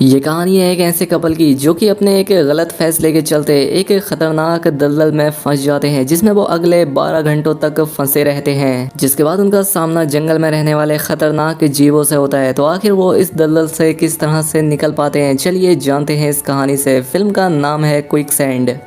ये कहानी है एक ऐसे कपल की जो कि अपने एक गलत फैसले के चलते एक खतरनाक दलदल में फंस जाते हैं, जिसमें वो अगले 12 घंटों तक फंसे रहते हैं। जिसके बाद उनका सामना जंगल में रहने वाले खतरनाक जीवों से होता है। तो आखिर वो इस दलदल से किस तरह से निकल पाते हैं, चलिए जानते हैं इस कहानी से। फिल्म का नाम है क्विकसैंड।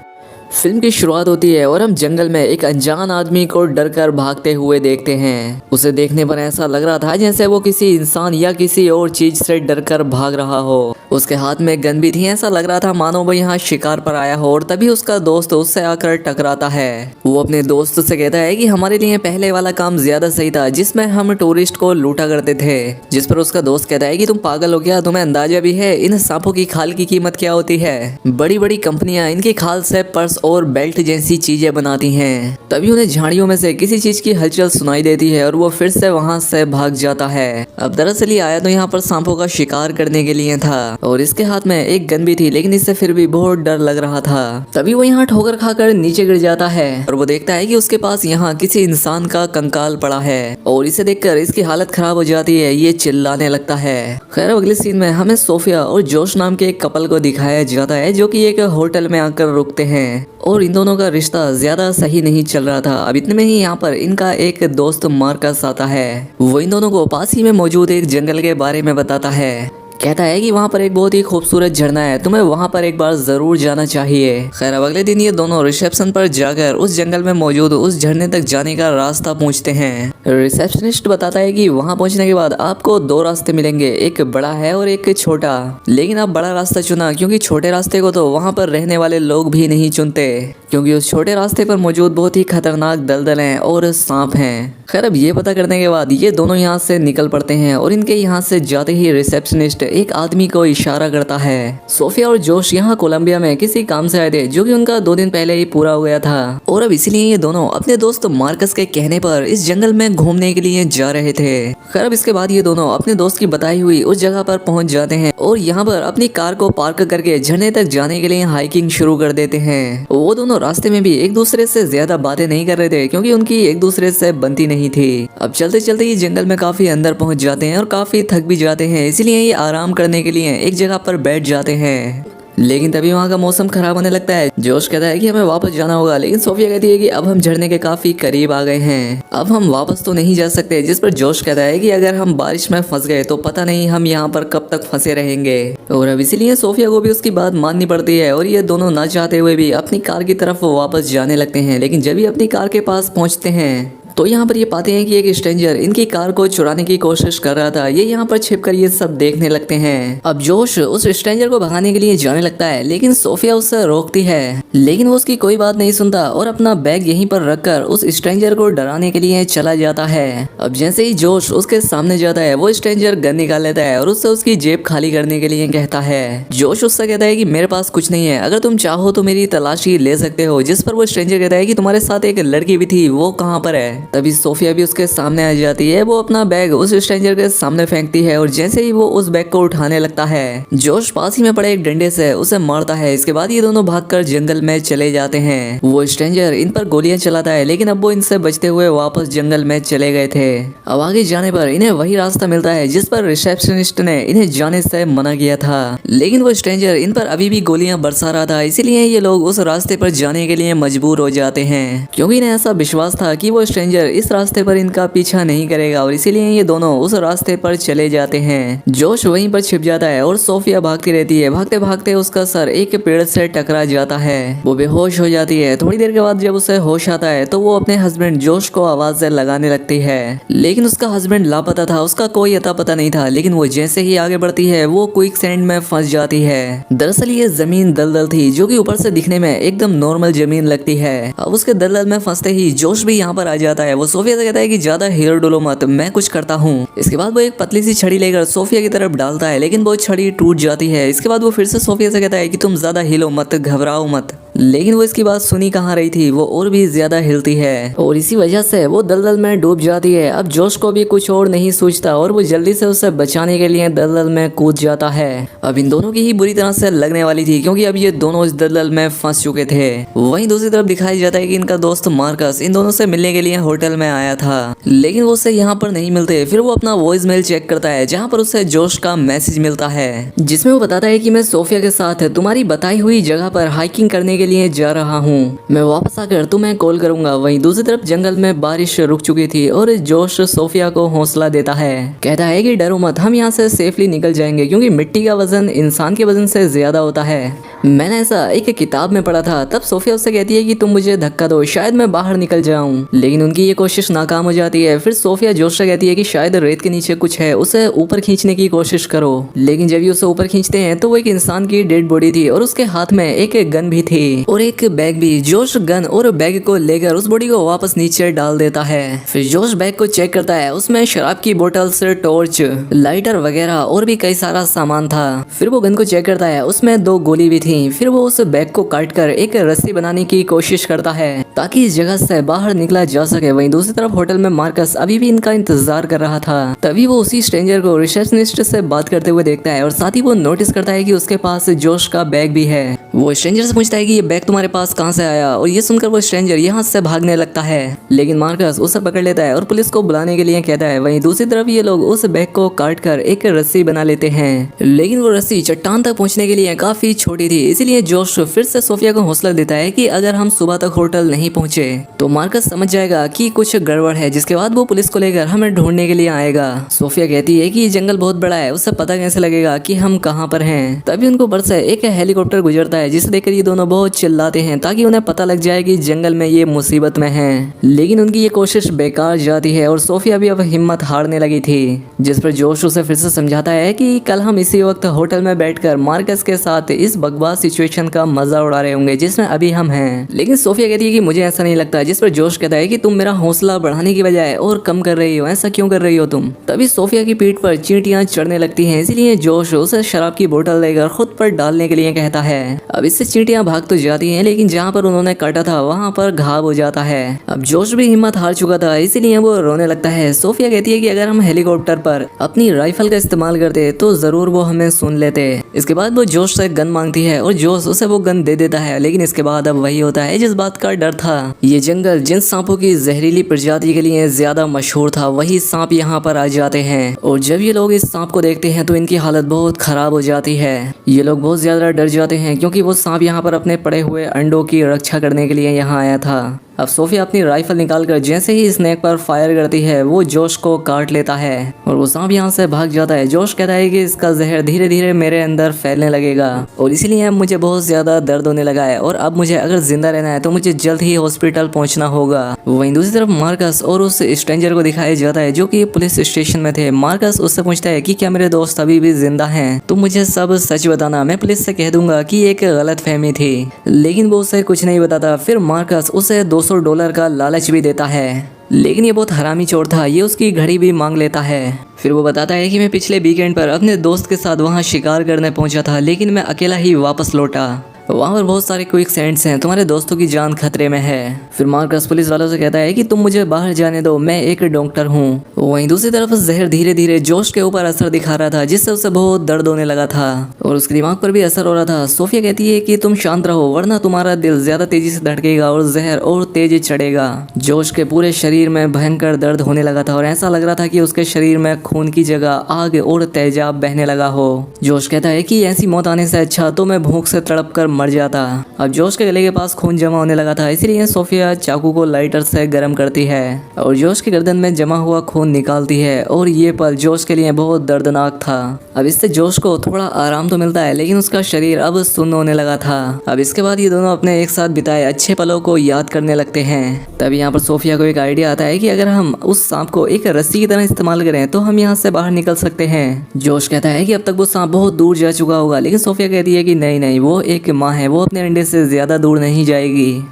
फिल्म की शुरुआत होती है और हम जंगल में एक अनजान आदमी को डर कर भागते हुए देखते हैं। उसे देखने पर ऐसा लग रहा था जैसे वो किसी इंसान या किसी और चीज से डर कर भाग रहा हो। उसके हाथ में गन भी थी, ऐसा लग रहा था मानो वो यहाँ शिकार पर आया हो। और तभी उसका दोस्त उससे आकर टकराता है। वो अपने दोस्त से कहता है कि हमारे लिए पहले वाला काम ज्यादा सही था, जिसमें हम टूरिस्ट को लूटा करते थे। जिस पर उसका दोस्त कहता है कि तुम पागल हो गया, तुम्हें अंदाजा भी है इन सांपों की खाल की कीमत क्या होती है। बड़ी बड़ी कंपनियां इनकी खाल से पर्स और बेल्ट जैसी चीजें बनाती हैं। तभी उन्हें झाड़ियों में से किसी चीज की हलचल सुनाई देती है और वो फिर से वहां से भाग जाता है। अब दरअसल ये आया तो यहाँ पर सांपों का शिकार करने के लिए था और इसके हाथ में एक गन भी थी, लेकिन इससे फिर भी बहुत डर लग रहा था। तभी वो यहाँ ठोकर खाकर नीचे गिर जाता है और वो देखता है कि उसके पास यहाँ किसी इंसान का कंकाल पड़ा है और इसे देखकर इसकी हालत खराब हो जाती है। ये चिल्लाने लगता है। खैर अगले सीन में हमें सोफिया और जोश नाम के एक कपल को दिखाया जाता है जो कि एक होटल में आकर रुकते हैं और इन दोनों का रिश्ता ज्यादा सही नहीं चल रहा था। अब इतने में ही यहाँ पर इनका एक दोस्त मार्कस आता है। वो इन दोनों को पास ही में मौजूद एक जंगल के बारे में बताता है। कहता है कि वहाँ पर एक बहुत ही खूबसूरत झरना है, तुम्हें वहाँ पर एक बार जरूर जाना चाहिए। खैर अब अगले दिन ये दोनों रिसेप्शन पर जाकर उस जंगल में मौजूद उस झरने तक जाने का रास्ता पूछते हैं। रिसेप्शनिस्ट बताता है कि वहाँ पहुँचने के बाद आपको 2 रास्ते मिलेंगे, एक बड़ा है और एक छोटा। लेकिन आप बड़ा रास्ता चुना क्योंकि छोटे रास्ते को तो वहाँ पर रहने वाले लोग भी नहीं चुनते, क्योंकि उस छोटे रास्ते पर मौजूद बहुत ही खतरनाक दलदल हैं और सांप हैं। खैर अब ये पता करने के बाद ये दोनों यहाँ से निकल पड़ते हैं और इनके यहाँ से जाते ही रिसेप्शनिस्ट एक आदमी को इशारा करता है। सोफिया और जोश यहाँ कोलंबिया में किसी काम से आए थे जो कि उनका 2 दिन पहले ही पूरा हो गया था और अब इसीलिए ये दोनों अपने दोस्त मार्कस के कहने पर इस जंगल में घूमने के लिए जा रहे थे। खैर अब इसके बाद ये दोनों अपने दोस्त की बताई हुई उस जगह पर पहुंच जाते हैं और यहाँ पर अपनी कार को पार्क करके झरने तक जाने के लिए हाइकिंग शुरू कर देते हैं। वो दोनों रास्ते में भी एक दूसरे से ज्यादा बातें नहीं कर रहे थे क्योंकि उनकी एक दूसरे से बनती नहीं थी। अब चलते चलते ये जंगल में काफी अंदर पहुंच जाते हैं और काफी थक भी जाते हैं, इसलिए ये आराम करने के लिए एक जगह पर बैठ जाते हैं। लेकिन तभी वहाँ का मौसम खराब होने लगता है। जोश कहता है कि हमें वापस जाना होगा, लेकिन सोफिया कहती है कि अब हम झरने के काफी करीब आ गए हैं, अब हम वापस तो नहीं जा सकते। जिस पर जोश कहता है कि अगर हम बारिश में फंस गए तो पता नहीं हम यहाँ पर कब तक फंसे रहेंगे। और अब इसीलिए सोफिया को भी उसकी बात माननी पड़ती है और ये दोनों ना चाहते हुए भी अपनी कार की तरफ वापस जाने लगते हैं। लेकिन जब भी अपनी कार के पास पहुँचते हैं तो यहाँ पर ये पाते हैं कि एक स्ट्रेंजर इनकी कार को चुराने की कोशिश कर रहा था। ये यहाँ पर छिपकर ये सब देखने लगते हैं। अब जोश उस स्ट्रेंजर को भगाने के लिए जाने लगता है, लेकिन सोफिया उससे रोकती है, लेकिन वो उसकी कोई बात नहीं सुनता और अपना बैग यहीं पर रखकर उस स्ट्रेंजर को डराने के लिए चला जाता है। अब जैसे ही जोश उसके सामने जाता है वो स्ट्रेंजर गन निकाल लेता है और उससे उसकी जेब खाली करने के लिए कहता है। जोश उससे कहता है कि मेरे पास कुछ नहीं है, अगर तुम चाहो तो मेरी तलाशी ले सकते हो। जिस पर वो स्ट्रेंजर कहता है कि तुम्हारे साथ एक लड़की भी थी, वो कहाँ पर है। तभी सोफिया भी उसके सामने आ जाती है। वो अपना बैग उस स्ट्रेंजर के सामने फेंकती है और जैसे ही वो उस बैग को उठाने लगता है जोश पास ही में पड़े एक डंडे से उसे मारता है। इसके बाद ये दोनों भागकर जंगल में चले जाते हैं। वो स्ट्रेंजर इन पर गोलियां चलाता है, लेकिन अब वो इनसे बचते हुए वापस जंगल में चले गए थे। अब आगे जाने पर इन्हें वही रास्ता मिलता है जिस पर रिसेप्शनिस्ट ने इन्हें जाने से मना किया था, लेकिन वो स्ट्रेंजर इन पर अभी भी गोलियां बरसा रहा था। इसीलिए ये लोग उस रास्ते पर जाने के लिए मजबूर हो जाते हैं, क्योंकि इन्हें ऐसा विश्वास था कि वो स्ट्रेंजर इस रास्ते पर इनका पीछा नहीं करेगा और इसीलिए ये दोनों उस रास्ते पर चले जाते हैं। जोश वहीं पर छिप जाता है और सोफिया भागती रहती है। भागते भागते उसका सर एक पेड़ से टकरा जाता है। वो बेहोश हो जाती है। थोड़ी देर के बाद जब उसे होश आता है तो वो अपने हस्बैंड जोश को आवाज लगाने लगती है, लेकिन उसका हस्बैंड लापता था, उसका कोई अता पता नहीं था। लेकिन वो जैसे ही आगे बढ़ती है वो क्विकसैंड में फंस जाती है। दरअसल ये जमीन दलदल थी जो कि ऊपर से दिखने में एकदम नॉर्मल जमीन लगती है। अब उसके दलदल में फंसते ही जोश भी यहाँ पर आ जाता है। वो सोफिया से कहता है कि ज्यादा हेयर डोलो मत, मैं कुछ करता हूँ। इसके बाद वो एक पतली सी छड़ी लेकर सोफिया की तरफ डालता है, लेकिन वो छड़ी टूट जाती है। इसके बाद वो फिर से सोफिया से कहता है कि तुम ज्यादा हिलो मत, घबराओ मत, लेकिन वो इसकी बात सुनी कहाँ रही थी, वो और भी ज्यादा हिलती है और इसी वजह से वो दलदल में डूब जाती है। अब जोश को भी कुछ और नहीं सोचता और वो जल्दी से उसे बचाने के लिए दलदल में कूद जाता है। अब इन दोनों की ही बुरी तरह से लगने वाली थी क्योंकि अब ये दोनों इस दलदल में फंस चुके थे। वहीं दूसरी तरफ दिखाई जाता है कि इनका दोस्त मार्कस इन दोनों से मिलने के लिए होटल में आया था, लेकिन वो उसे यहाँ पर नहीं मिलते। फिर वो अपना वॉइस मेल चेक करता है जहाँ पर उसे जोश का मैसेज मिलता है जिसमें वो बताता है कि मैं सोफिया के साथ तुम्हारी बताई हुई जगह पर हाइकिंग करने के लिए जा रहा हूँ, मैं वापस आकर तुम्हें कॉल करूंगा। वहीं दूसरी तरफ जंगल में बारिश रुक चुकी थी और जोश सोफिया को हौसला देता है, कहता है कि डरो मत, हम यहाँ से सेफली निकल जाएंगे क्योंकि मिट्टी का वजन इंसान के वजन से ज्यादा होता है। मैंने ऐसा एक किताब में पढ़ा था। तब सोफिया उससे कहती है कि तुम मुझे धक्का दो, शायद मैं बाहर निकल जाऊं, लेकिन उनकी ये कोशिश नाकाम हो जाती है। फिर सोफिया जोश से कहती है कि शायद रेत के नीचे कुछ है, उसे ऊपर खींचने की कोशिश करो। लेकिन जब ये उसे ऊपर खींचते हैं तो वो एक इंसान की डेड बॉडी थी और उसके हाथ में एक गन भी थी और एक बैग भी। जोश गन और बैग को लेकर उस बॉडी को वापस नीचे डाल देता है। फिर जोश बैग को चेक करता है, उसमें शराब की बोतल्स, टॉर्च, लाइटर वगैरह और भी कई सारा सामान था। फिर वो गन को चेक करता है, उसमें 2 गोली भी थी। फिर वो उस बैग को काट कर एक रस्सी बनाने की कोशिश करता है ताकि इस जगह से बाहर निकला जा सके। वहीं दूसरी तरफ होटल में मार्कस अभी भी इनका इंतजार कर रहा था। तभी वो उसी स्ट्रेंजर को रिसेप्शनिस्ट से बात करते हुए देखता है और साथ ही वो नोटिस करता है कि उसके पास जोश का बैग भी है। वो स्ट्रेंजर से पूछता है कि ये बैग तुम्हारे पास कहाँ से आया, और ये सुनकर वो स्ट्रेंजर यहाँ से भागने लगता है, लेकिन मार्कस उसे पकड़ लेता है और पुलिस को बुलाने के लिए कहता है। वहीं दूसरी तरफ ये लोग उस बैग को काट कर एक रस्सी बना लेते हैं, लेकिन वो रस्सी चट्टान तक पहुँचने के लिए काफी छोटी थी। इसीलिए जोश फिर से सोफिया को हौसला देता है कि अगर हम सुबह तक होटल नहीं पहुँचे तो मार्कस समझ जाएगा कि कुछ गड़बड़ है, जिसके बाद वो पुलिस को लेकर हमें ढूंढने के लिए आएगा। सोफिया कहती है कि ये जंगल बहुत बड़ा है, उससे पता कैसे लगेगा कि हम कहाँ पर हैं। तभी उनको बड़ से एक हेलीकॉप्टर गुजरता है जिसे देखकर ये दोनों बहुत चिल्लाते हैं ताकि उन्हें पता लग जाए कि जंगल में ये मुसीबत में हैं। लेकिन उनकी ये कोशिश बेकार जाती है और सोफिया भी अब हिम्मत हारने लगी थी, जिस पर जोश उसे फिर से समझाता है कि कल हम इसी वक्त होटल में बैठकर मार्कस के साथ इस बकवास सिचुएशन का मजा उड़ा रहे होंगे जिसमें अभी हम हैं। लेकिन सोफिया कहती है कि मुझे ऐसा नहीं लगता, जिस पर जोश कहता है कि तुम मेरा हौसला बढ़ाने की बजाय और कम कर रही हो, ऐसा क्यों कर रही हो तुम। तभी सोफिया की पीठ पर चींटियां चढ़ने लगती हैं, इसीलिए जोश उसे शराब की बोतल लेकर खुद पर डालने के लिए कहता है। अब इससे चींटियां भाग तो जाती हैं, लेकिन जहाँ पर उन्होंने काटा था वहाँ पर घाव हो जाता है। अब जोश भी हिम्मत हार चुका था, इसीलिए वो रोने लगता है। सोफिया कहती है कि अगर हम हेलीकॉप्टर पर अपनी राइफल का इस्तेमाल करते तो जरूर वो हमें सुन लेते। इसके बाद वो जोश से गन मांगती है और जोश उसे वो गन दे देता है, लेकिन इसके बाद अब वही होता है जिस बात का डर था। ये जंगल जिन सांपों की जहरीली प्रजाति के लिए ज्यादा मशहूर था, वही सांप यहाँ पर आ जाते हैं और जब ये लोग इस सांप को देखते हैं तो इनकी हालत बहुत खराब हो जाती है। ये लोग बहुत ज्यादा डर जाते हैं क्योंकि वो सांप यहाँ पर अपने पड़े हुए अंडों की रक्षा करने के लिए यहाँ आया था। अब सोफिया अपनी राइफल निकालकर जैसे ही स्नेक पर फायर करती है वो जोश को काट लेता है और वो सांप यहाँ से भाग जाता है। जोश कहता है कि इसका जहर धीरे धीरे मेरे अंदर फैलने लगेगा और इसीलिए अब मुझे बहुत ज्यादा दर्द होने लगा है और अब मुझे अगर जिंदा रहना है तो मुझे जल्द ही हॉस्पिटल पहुंचना होगा। वहीं दूसरी तरफ मार्कस और उस स्ट्रेंजर को दिखाया जाता है जो कि पुलिस स्टेशन में थे। मार्कस उससे पूछता है कि क्या मेरे दोस्त अभी भी जिंदा हैं, तुम मुझे सब सच बताना, मैं पुलिस से कह दूंगा कि एक गलत फहमी थी। लेकिन वो उसे कुछ नहीं बताता। फिर मार्कस उसे $200 का लालच भी देता है, लेकिन ये बहुत हरामी चोर था, ये उसकी घड़ी भी मांग लेता है। फिर वो बताता है कि मैं पिछले वीकेंड पर अपने दोस्त के साथ वहाँ शिकार करने पहुंचा था, लेकिन मैं अकेला ही वापस लौटा। वहाँ पर बहुत सारे क्विक सैंड्स हैं, तुम्हारे दोस्तों की जान खतरे में है। फिर मार्कस पुलिस वालों से कहता है कि तुम मुझे बाहर जाने दो, मैं एक डॉक्टर हूँ। वहीं दूसरी तरफ जहर धीरे धीरे जोश के ऊपर असर दिखा रहा था, जिससे उसे बहुत दर्द होने लगा था और उसके दिमाग पर भी असर हो रहा था। सोफिया कहती है कि तुम शांत रहो वरना तुम्हारा दिल ज्यादा तेजी से धड़केगा और जहर और तेज चढ़ेगा। जोश के पूरे शरीर में भयंकर दर्द होने लगा था और ऐसा लग रहा था कि उसके शरीर में खून की जगह आग और तेजाब बहने लगा हो। जोश कहता है कि ऐसी मौत आने से अच्छा तो मैं भूख से तड़प कर मर जाता। अब जोश के गले के पास खून जमा होने लगा था, इसलिए सोफिया चाकू को लाइटर से गर्म करती है और जोश की गर्दन में जमा हुआ खून निकालती है और ये पल जोश के लिए बहुत दर्दनाक था। अब इससे जोश को थोड़ा आराम तो मिलता है, लेकिन उसका शरीर अब सुन्न होने लगा था। अब इसके बाद ये दोनों अपने एक साथ बिताए अच्छे पलों को याद करने लगते हैं। तभी यहाँ पर सोफिया को एक आइडिया आता है कि अगर हम उस सांप को एक रस्सी की तरह इस्तेमाल करें तो हम यहाँ से बाहर निकल सकते हैं। जोश कहता है कि अब तक वो सांप बहुत दूर जा चुका होगा, लेकिन सोफिया कहती है कि नहीं नहीं, वो एक माँ है, वो अपने अंडे से ज्यादा दूर नहीं जाएगी।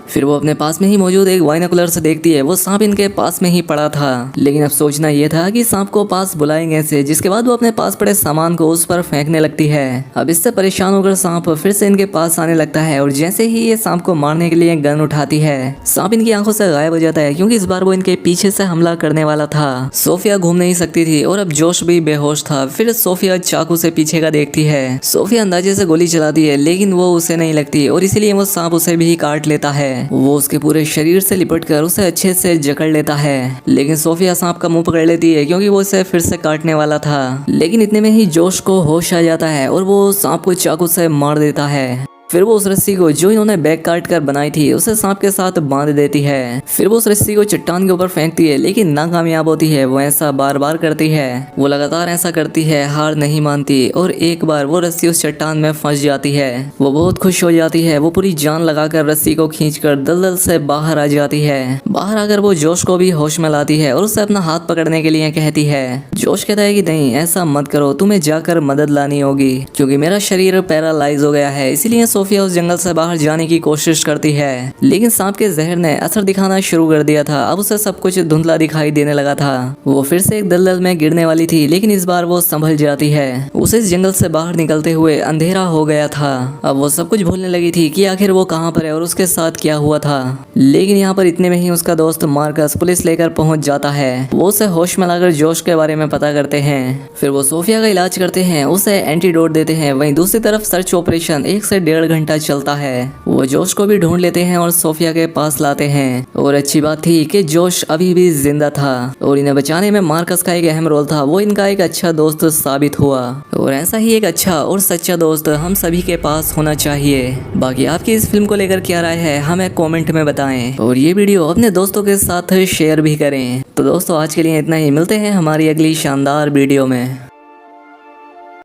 फिर वो अपने पास में ही मौजूद एक बाइनोकुलर से देखती है, वो सांप इनके पास में ही पड़ा था। लेकिन अब सोचना ये था कि सांप को पास बुलाएंगे कैसे, जिसके बाद वो अपने पास पड़े सामान को उस पर फेंकने लगती है। अब इससे परेशान होकर सांप फिर से इनके पास आने लगता है और जैसे ही ये सांप को मारने के लिए गन उठाती है, सांप इनकी आंखों से गायब हो जाता है क्योंकि इस बार वो इनके पीछे से हमला करने वाला था। सोफिया घूम नहीं सकती थी और अब जोश भी बेहोश था। फिर सोफिया चाकू से पीछे का देखती है। सोफिया अंदाजे से गोली चलाती है लेकिन वो उसे नहीं लगती और इसीलिए वो सांप उसे भी काट लेता है। वो उसके पूरे शरीर से लिपट कर उसे अच्छे से जकड़ लेता है, लेकिन सोफिया सांप का मुंह पकड़ लेती है क्योंकि वो उसे फिर से काटने वाला था। लेकिन इतने में ही जोश को होश आ जाता है और वो सांप को चाकू से मार देता है। फिर वो उस रस्सी को जो इन्होंने बैग काट कर बनाई थी उसे सांप के साथ बांध देती है। फिर वो उस रस्सी को चट्टान के ऊपर फेंकती है लेकिन नाकामयाब होती है। वो ऐसा बार बार करती है, वो लगातार ऐसा करती है, हार नहीं मानती और एक बार वो रस्सी उस चट्टान में फंस जाती है। वो बहुत खुश हो जाती है, वो पूरी जान लगाकर रस्सी को खींचकर दलदल से बाहर आ जाती है। बाहर आकर वो जोश को भी होश में लाती है और उसे अपना हाथ पकड़ने के लिए कहती है। जोश कहता है कि नहीं, ऐसा मत करो, तुम्हें जाकर मदद लानी होगी क्योंकि मेरा शरीर पैरालाइज हो गया है। इसीलिए सोफिया उस जंगल से बाहर जाने की कोशिश करती है लेकिन सांप के जहर ने असर दिखाना शुरू कर दिया था। अब उसे सब कुछ धुंधला दिखाई देने लगा था। वो फिर से एक दलदल में गिरने वाली थी लेकिन इस बार वो संभल जाती है। उसे इस जंगल से बाहर निकलते हुए अंधेरा हो गया था। अब वो सब कुछ भूलने लगी थी कि आखिर वो कहाँ पर है और उसके साथ क्या हुआ था। लेकिन यहाँ पर इतने में ही उसका दोस्त मार्कस पुलिस लेकर पहुंच जाता है। वो उसे होश में लाकर जोश के बारे में पता करते हैं। फिर वो सोफिया का इलाज करते हैं, उसे एंटीडोट देते हैं। वहीं दूसरी तरफ सर्च ऑपरेशन 1 से 1.5 घंटा चलता है। वो जोश को भी ढूंढ लेते हैं और सोफिया के पास लाते हैं। और अच्छी बात थी कि जोश अभी भी जिंदा था और इन्हें बचाने में मार्कस का एक अहम रोल था। वो इनका एक अच्छा दोस्त साबित हुआ और ऐसा ही एक अच्छा और सच्चा दोस्त हम सभी के पास होना चाहिए। बाकी आपकी इस फिल्म को लेकर क्या राय है हमें कमेंट में बताएं और ये वीडियो अपने दोस्तों के साथ शेयर भी करें। तो दोस्तों आज के लिए इतना ही, मिलते हैं हमारी अगली शानदार वीडियो में।